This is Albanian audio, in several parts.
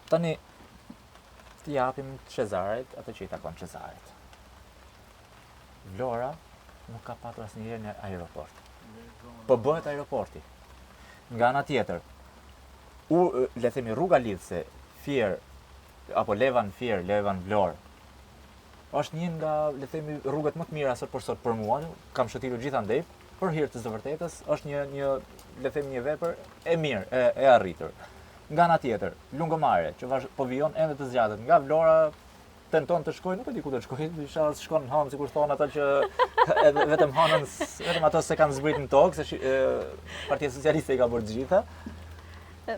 Tani, të japim Cezarit atë që i takon Cezarit. Vlora nuk ka patur asnjëherë në aeroport. Po bëhet aeroporti. Nga ana tjetër, le themi rruga lidhse Fier apo Levan Fier, Levan Vlorë, është një nga, le themi, rrugët më të mira sot për mua, kam shëtitur gjithandej, për hir të së vërtetës, është një le themi një vepër e mirë, e arritur. Nga ana tjetër, lungomare, që po vijon ende të zgjatet, nga Vlora tenton të shkojë, nuk e di ku do të shkojë, inshallah të shkon në Han, sikur thon ata që vetëm hanën, vetëm ato se kanë zbritur në tokë, se Partia Socialiste i ka bërë të gjitha.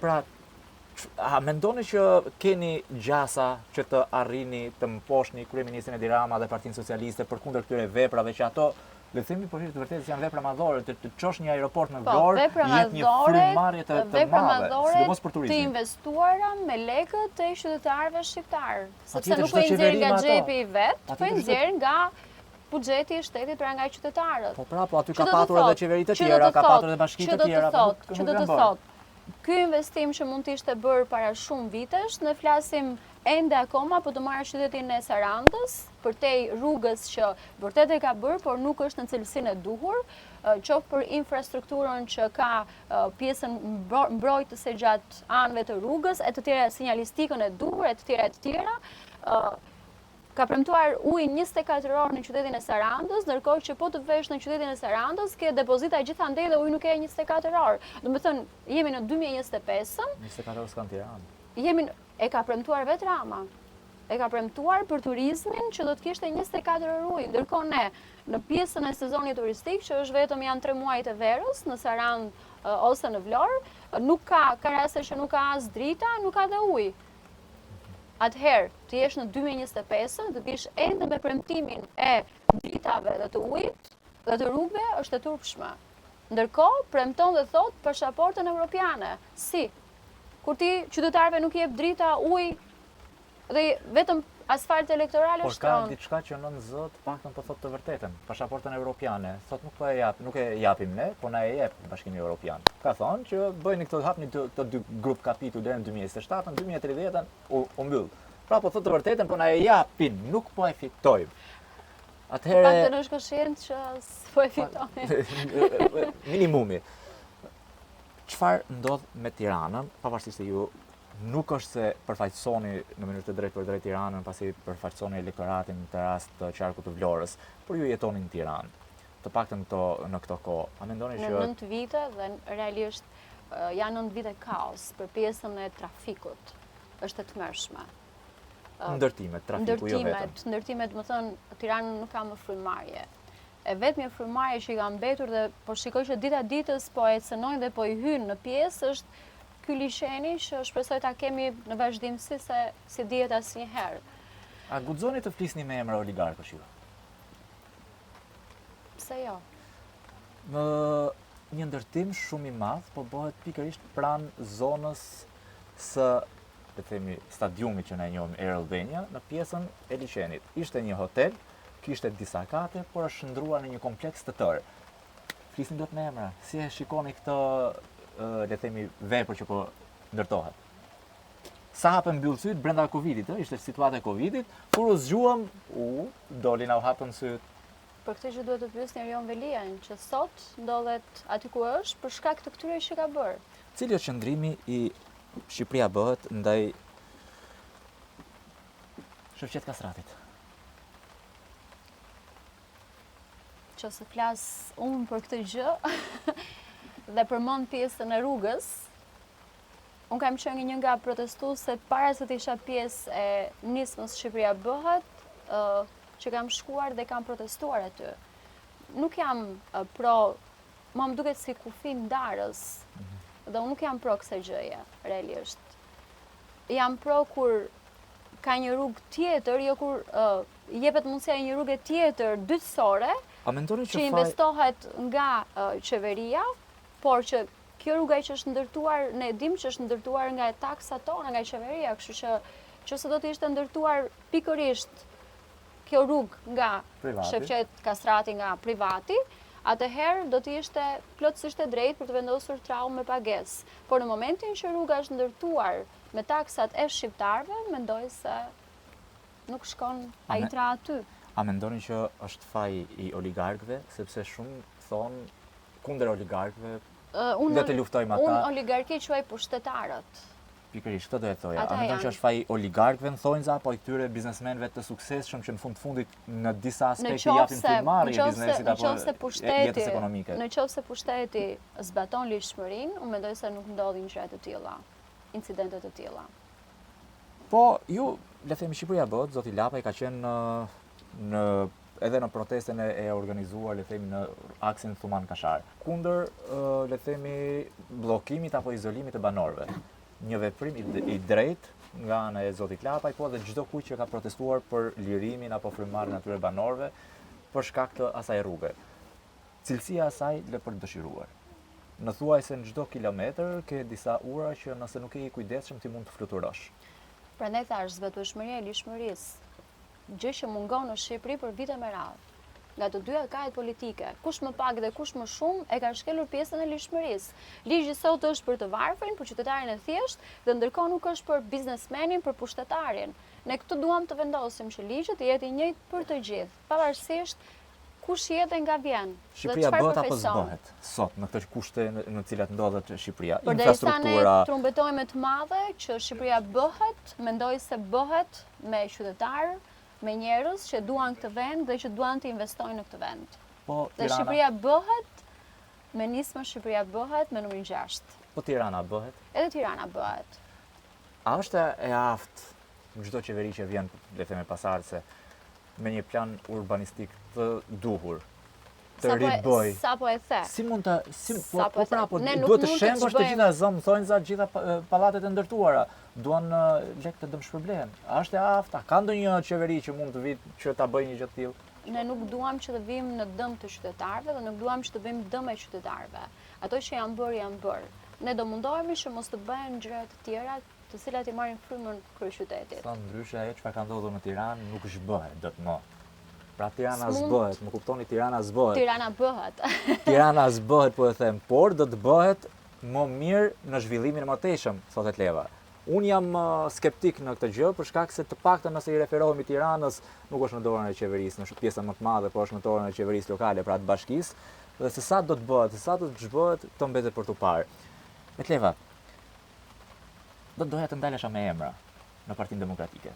Pra, a mendoni që keni gjasa që të arrini të mposhni kryeministrin Edi Rama dhe Partinë Socialiste përkundër këtyre veprave që ato, le themi për hir të vërtetës, janë vepra madhore, të çosh një aeroport në Vlorë, jep një frymëmarrje të madhe, sidomos për turizmin. Të investuara me lekët e qytetarëve shqiptar, sepse nuk po i nxjerrin nga xhepi i vet, po i nxjerrin nga buxheti i shtetit pra nga qytetarët. Po prapë aty ka patur edhe qeveritë të tjera, ka patur edhe bashkitë të tjera. Që do të thotë, ky investim që mund të ishte bërë para shumë vitesh, ne flasim ende akoma për të marrë qytetin e Sarandës, përtej rrugës që vërtet e ka bërë, por nuk është në cilësinë e duhur, qoftë për infrastrukturën që ka pjesën mbrojtëse gjatë anëve të rrugës, e të tjera sinjalistikën e duhur, e të tjera. Ka premtuar ujë 24 orë në qytetin e Sarandës, ndërkohë që po të vesh në qytetin e Sarandës, ke depozita gjithandej dhe ujë nuk e 24 orë. Do të thënë, jemi në 2025-ën. 24 orë s'kan Tiranë. E ka premtuar vetë Rama. E ka premtuar për turizmin që do të kishte 24 orë ujë. Ndërkohë ne, në pjesën e sezonit turistik, që është vetëm janë 3 muajt e verës, në Sarandë ose në Vlorë, nuk ka raste që nuk ka as drita, nuk ka dhe ujë. Atëherë, të jesh në 2025, të bish ende me premtimin e dritave dhe të ujit dhe të rrugëve është e turpshme. Ndërkohë, premton dhe thot pasaportën evropiane. Si? Kur ti qytetarëve nuk jep drita, ujë dhe vetëm asfalt elektoral është shkron. Por ka diçka që nën zot paktën po thot të vërtetën. Pasaportën evropiane, thot nuk e japim ne, po na e jep Bashkimi Evropian. Ka thonë që bëjnë këto hapni të dy grup kapitull deri në 2027, në 2030 u mbyll. Pra po thot të vërtetën, po na e japin, nuk po e fitojmë. Atëherë paktën është koshient që s'po e fitojmë. Minimumi. Çfarë ndodh me Tiranën, pavarësisht se ju nuk është se përfaqësoni në mënyrë të drejtë për drejt Tiranën, pasi përfaqësoni elektoratin në rast të qarkut të Vlorës, por ju jetoni në Tiranë. Të paktën në këto kohë, a mendoni që në 9 vite dhe realisht janë 9 vite kaos për pjesën e trafikut. Është e tmerrshme. Ndërtimet, trafiku jo vetëm. Ndërtimet, më thënë, Tirana nuk ka më frymëmarrje. E vetmja frymëmarrje që i ka mbetur dhe po shikoj që dita ditës po e cënojnë dhe po i hynë në pjesë është ky liçeni që shpresoj ta kemi në vazhdimsi se si dihet asnjëherë. A guxoni të flisni me emra oligarkësh ju? Pse jo? Në një ndërtim shumë i madh, po bëhet pikërisht pranë zonës së, le të themi, stadiumit që ne e njohim Air Albania, në pjesën e liçenit. Ishte një hotel, kishte disa kate, por është shndruar në një kompleks të tërë. Flisni dot me emra. Si e shikoni këtë, le të themi, vepër që po ndërtohet? Sa hapën mbyll syt brenda Covidit, ishte situata e Covidit, kur u zgjuam, doli na u hapën syt. Për këtë që duhet të pyesni Erion Velian, që sot ndodhet aty ku është për shkak të këtyre që ka bërë. Cili është qëndrimi i Shqipëria bëhet ndaj Shevqet Kastratit? Që se flas unë për këtë gjë dhe përmend pjesën e rrugës, unë kam qenë një nga protestuesit para se të isha pjesë e nismës Shqipëria bëhet, që kam shkuar dhe kam protestuar aty. Nuk jam pro, mua më duket si kufi ndarës, dhe unë nuk jam pro kësaj gjëje, realisht. Jam pro kur ka një rrugë tjetër, jo kur jepet mundësia një rrugë tjetër dytësore, që investohet nga qeveria, por që kjo rruga që është ndërtuar, ne dim që është ndërtuar nga taksat tona, nga qeveria, kështu që se do të ishte ndërtuar pikërisht kjo rrugë nga Shevqet Kastrati, nga privati, atëherë do të ishte plotësisht e drejtë për të vendosur traumë me pagesë. Por në momentin që rruga është ndërtuar me taksat e shqiptarëve, mendoj se nuk shkon ai tra aty. A mendoni që është faj i oligarkëve, sepse shumë thonë kundër oligarkëve, le të luftojmë ata. Unë oligarki quaj pushtetarët. Pikërisht, këtë do e thoja. A mendon që është faj oligarkëve në thonjza, apo i këtyre biznesmenëve të suksesshëm që në fundit në disa aspekte japin frymëmarrje e biznesit apo jetës ekonomike? Në qoftë se pushteti zbaton ligjshmërinë, unë mendoj se nuk ndodhin gjëra të tilla, incidente të tilla. Po, ju, le themi Shqipëria Bot, zoti Lapaj ka qenë edhe në protestën e organizuar, le themi, në aksin Thuman Kashar, kundër, le themi, bllokimit apo izolimit të banorëve. Një veprim i drejtë nga ana e zotit Lapaj, po edhe çdo kujt që ka protestuar për lirimin apo frymëmarrjen atyre banorëve për shkak të asaj rruge. Cilësia e asaj le për të dëshiruar. Në thuajse në çdo kilometër ke disa ura që nëse nuk je i kujdesshëm ti mund të fluturosh. Prandaj thash zbatueshmëria e ligjshmërisë, gjë që mungon në Shqipëri për vite me radhë. Nga të dyja kajet politike, kush më pak dhe kush më shumë e ka shkelur pjesën e ligjshmërisë. Ligji sot është për të varfrin, për qytetarin e thjeshtë, dhe ndërkohë nuk është për biznesmenin, për pushtetarin. Ne këtu duam të vendosim që ligji të jetë i njëjtë për të gjithë, pavarësisht kush jetë nga vjen. Shqipëria bëhet apo zbëhet sot në këtë kushte në të cilat ndodhet Shqipëria? Përderisa ne trumbetojmë të madhe që Shqipëria bëhet, mendoj se bëhet me qytetarë, me njerëz që duan këtë vend dhe që duan të investojnë në këtë vend. Dhe Shqipëria bëhet, me nismë Shqipëria bëhet me numrin 6. Po Tirana bëhet? Edhe Tirana bëhet. A është e aftë çdo qeveri që vjen, le të themi pasardhëse, me një plan urbanistik të duhur, të riboj? Sa po e the? Si mund të, duhet të shembush të gjitha zëmë, thonjza, gjitha pallatet e ndërtuara, duan lekë të dëmshpërblehen. A është e aftë? Ka ndonjë qeveri që mund të vitë që ta bëjë një gjë të tillë? Ne nuk duam që të vim në dëm të qytetarëve dhe nuk duam që të vim dëm e qytetarëve. Ato që janë bërë. Ne do mundohemi që mos të bëhen gjëra të tjera të cilat i marrin frymën kryeqytetit. Sa ndryshe ajo çfarë ka ndodhur në Tiranë nuk zhbëhet dot më. Pra Tirana zbëhet, më kuptoni, Tirana zbëhet. Tirana bëhet. Tirana zbëhet, po e them, por do të bëhet më mirë në zhvillimin e mëtejshëm, thotet Leva. Unë jam skeptik në këtë gjë, për shkak se të paktën nëse i referohemi Tiranës, nuk është në dorën e qeverisë, në pjesën më të madhe, por është në dorën e qeverisë lokale, pra të bashkisë, dhe se sa do të bëhet, se sa do të zhbëhet, të mbetet për tu parë. Leva, do të doja të ndalesha me emra në Partinë Demokratike.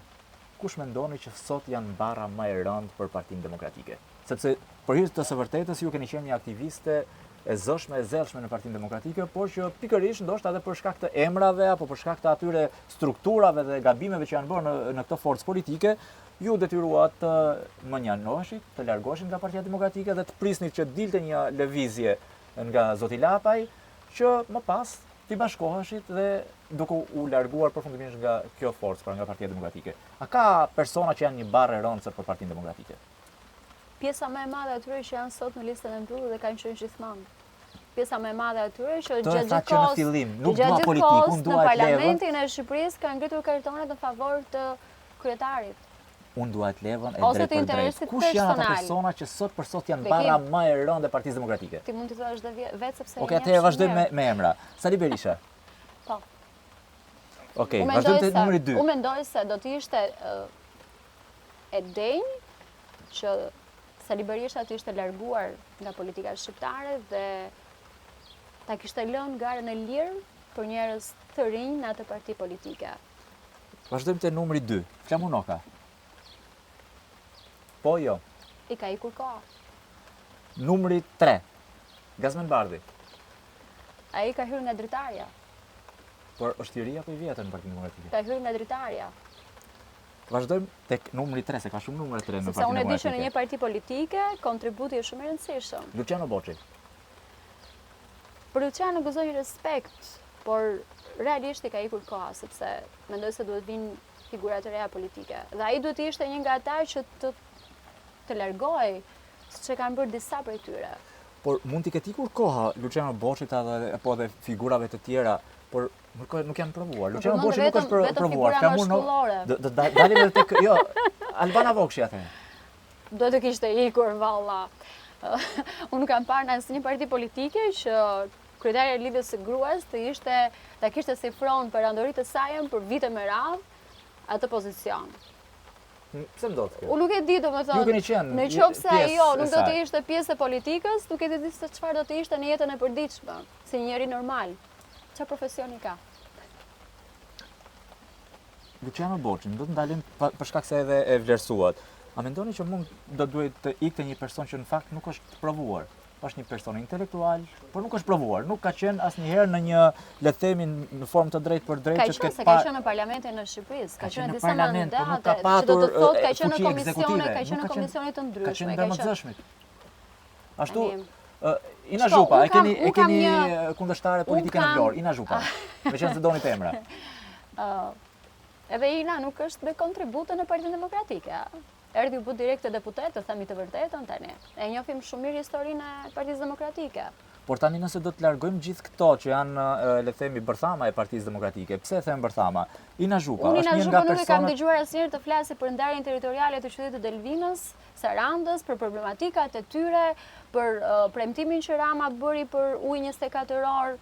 Kush mendoni që sot janë barra më e rëndë për Partinë Demokratike? Sepse për hir të së vërtetës ju keni qenë një aktiviste e zëshme, e zellshme në Partinë Demokratike, por që pikërisht ndoshta edhe për shkak të emrave apo për shkak të atyre strukturave dhe gabimeve që janë bërë në këtë forcë politike, ju detyruat të mënjanoheshit, të largoheshit nga Partia Demokratike dhe të prisnit që dilte një lëvizje nga zoti Lapaj, që më pas t'i bashkoheshit dhe duke u larguar përfundimisht nga kjo forcë, pra nga Partia Demokratike. A ka persona që janë një barë e rëndësër për Partinë Demokratike? Pjesa më e madhe atyre që janë sot në listën e mbyllur dhe kanë qenë gjithmonë. Pjesa më e madhe atyre që gjatë kohës në Parlamentin e Shqipërisë kanë ngritur kartonet në favor të kryetarit. Unë dua të Levën e drejt për drejt. Kush janë ata persona që sot për sot janë barra më e rëndë e Partisë Demokratike? Ti mund të thuash vetë sepse Okej, atëherë vazhdojmë me emra. Sali Berisha. Po. Okej, vazhdojmë te numri 2. Unë mendoj se do të ishte e denjë që Sali Berisha të ishte larguar nga politika shqiptare dhe ta kishte lënë garën e lirë për njerëz të rinj në atë parti politike. Vazhdojmë te numri 2. Flamunoka. Po jo. I ka ikur koha. Numri 3. Gazmen Bardhi. Ai ka hyrë nga dritarja. Por është i ri apo i vjetër në Partinë Demokratike? Ka hyrë nga dritarja. Vazhdojmë tek numri 3, se ka shumë numra 3 në Partinë Demokratike. Sepse unë e di që në një parti politike kontributi është shumë i rëndësishëm. Luciano Boçi. Për Luciano gëzoj respekt, por realisht i ka ikur koha, sepse mendoj se duhet vinë figura të reja politike. Dhe ai duhet të ishte një nga ata që të largoj, siç e kanë bërë disa prej tyre. Por mund t'i ketë ikur koha Luciano Boçit apo edhe figurave të tjera, por nuk janë provuar. Luciano Boçi nuk është provuar. Do dalim edhe tek Albana Vokshi atë. Duhet të kishte ikur valla. Unë nuk kam parë në asnjë parti politike që kryetarja e lidhjes së gruas ta kishte si fron perandoritë të saj për vite me radhë atë pozicion. Pse ndodh kjo? Unë nuk e di, domethënë, Ju keni qenë në qoftë se ajo pjesë nuk e do të saj. ishte pjesë e politikës, nuk e di se çfarë do të ishte në jetën e përditshme, si një njeri normal. Çfarë profesioni ka? Luciano Boçin, do të ndalim për shkak se edhe e vlerësuat. A mendoni që mund do duhet të ikte një person që në fakt nuk është provuar? Është një person intelektual, por nuk është provuar, nuk ka qenë asnjëherë në një, le të themi, në formë të drejtë për drejtë që Ka qenë në parlamentin e Shqipërisë, ka qenë në disa mandate, që do të thotë ka qenë në komisione, ka qenë në komisione të ndryshme, ka qenë ndërmjetëzshmit. Ashtu, Tani, Ina Shko, Zhupa, unë e kam keni një- kundërshtare politike në Vlorë, Ina Zhupa, me qenë se doni temra. Edhe Ina nuk është me kontribute në Partinë Demokratike. Erdhi u bë direkte deputet, të themi të vërtetën tani. E njohim shumë mirë historinë e Partisë Demokratike. Por tani nëse do të largojmë gjithë këto që janë, le të themi, bërthama e Partisë Demokratike, pse them bërthama? Ina Zhupa Unë është Ina një Zhupa nga nuk e kam personat. dëgjuar asnjëherë të flasë për ndarjen territoriale të qytetit të Delvinës, Sarandës, për problematikat e tyre, për premtimin që Rama bëri për ujë 24 orë,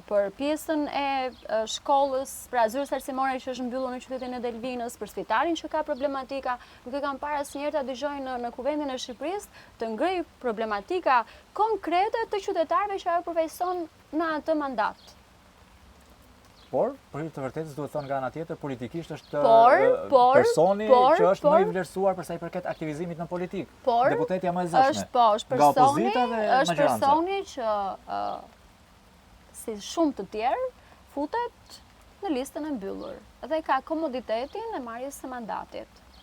për pjesën e shkollës, pra zyrës arsimore që është mbyllur në qytetin e Delvinës, për spitarin që ka problematika, nuk e kam parë asnjëherë ta dëgjoj në kuvendin e Shqipërisë të ngrej problematika konkrete të qytetarëve që ajo përfaqëson në atë mandat. Por, për hir të vërtetës duhet thonë nga ana tjetër, politikisht është personi që është më i vlerësuar për sa i përket aktivizimit në politikë. Deputetja më e zëshme. Është Nga opozita dhe është majoranca. personi që si shumë të tjerë futet në listën e mbyllur dhe ka komoditetin e marrjes së mandatit.